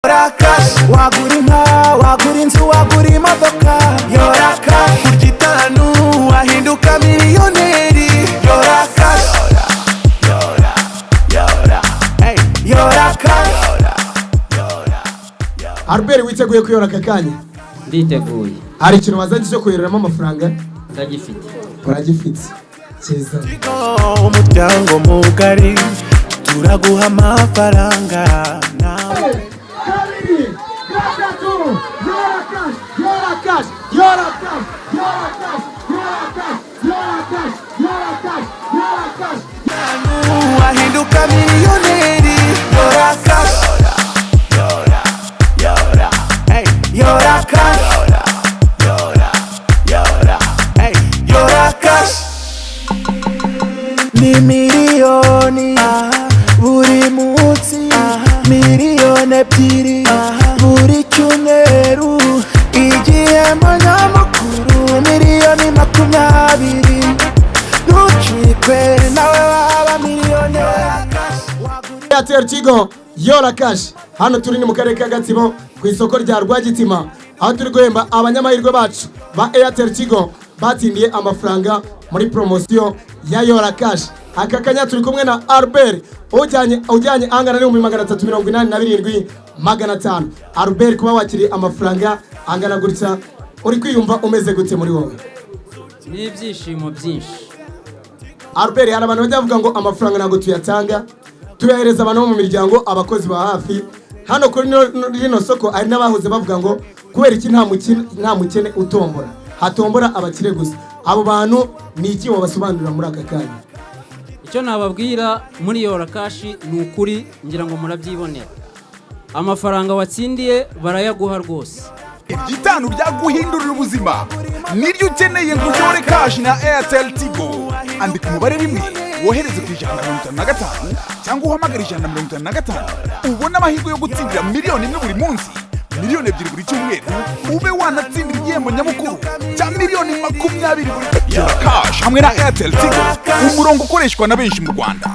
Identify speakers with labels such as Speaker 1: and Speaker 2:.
Speaker 1: wagura inka, wagura inzu, wagura imodoka. Yora Cash, kurya itanu wahinduka miliyoneri. Yora Cash, Yora Cash.
Speaker 2: Albert, witeguye kuyora aka kanya?
Speaker 3: Nditeguye.
Speaker 2: Hari ikintu wazanye cyo kuyoreramo amafaranga?
Speaker 3: Ndagifite.
Speaker 2: Uragifite. Cyiza.
Speaker 1: Umuryango mugari turaguha amafaranga nawe. Wahinduka miliyoneri. Yora Cash, Yora Cash, Yora Cash. Ni miliyoni buri munsi, miliyoni ebyiri buri cyumweru, igihembo nyamukuru miliyoni 20. Ntucikwe nawe waba miliyoneri.
Speaker 2: Airtel Tigo Yora Cash. Hano turi ni mu karere ka Gatsibo ku isoko rya Rwagitima, aho turi guhemba abanyamahirwe bacu ba Airtel Tigo batsindiye amafaranga muri promotion ya Yora Cash. Aka kanya turi kumwe na Albert ujyanye angana n'ibihumbi 387,500. Albert, kuba wakiriye amafaranga angana gutya uri kwiyumva umeze gute muri wowe?
Speaker 3: Ni ibyishimo byinshi.
Speaker 2: Albert, hari abantu bajya bavuga ngo amafaranga ntago tuyatanga, tuyahereza abantu mu miryango, abakozi ba hafi. Hano kuri rino soko ari n'abahuze bavuga ngo kubera iki nta mukene utombora, hatombora abakire gusa. Abo bantu ni iki wabasobanurira muri aka kanya?
Speaker 3: Icyo nababwira muri Yora Cash ni ukuri, ngira ngo murabyibonera. Amafaranga watsindiye barayaguha rwose.
Speaker 4: Igitanu byaguhindurira ubuzima niryo ukeneye ngo Yora Cash na Airtel Tigo. Andika umubare rimwe wohereze ku 155 cyangwa uhamagara 155 ubone amahirwe yo gutsindira miliyoni imwe buri munsi, miliyoni 2 buri cyumweru, ube wanatsindira igihembo nyamukuru cya miliyoni 20 buri. Yora Cash hamwe na Airtel Tigo, umurongo ukoreshwa na benshi mu Rwanda.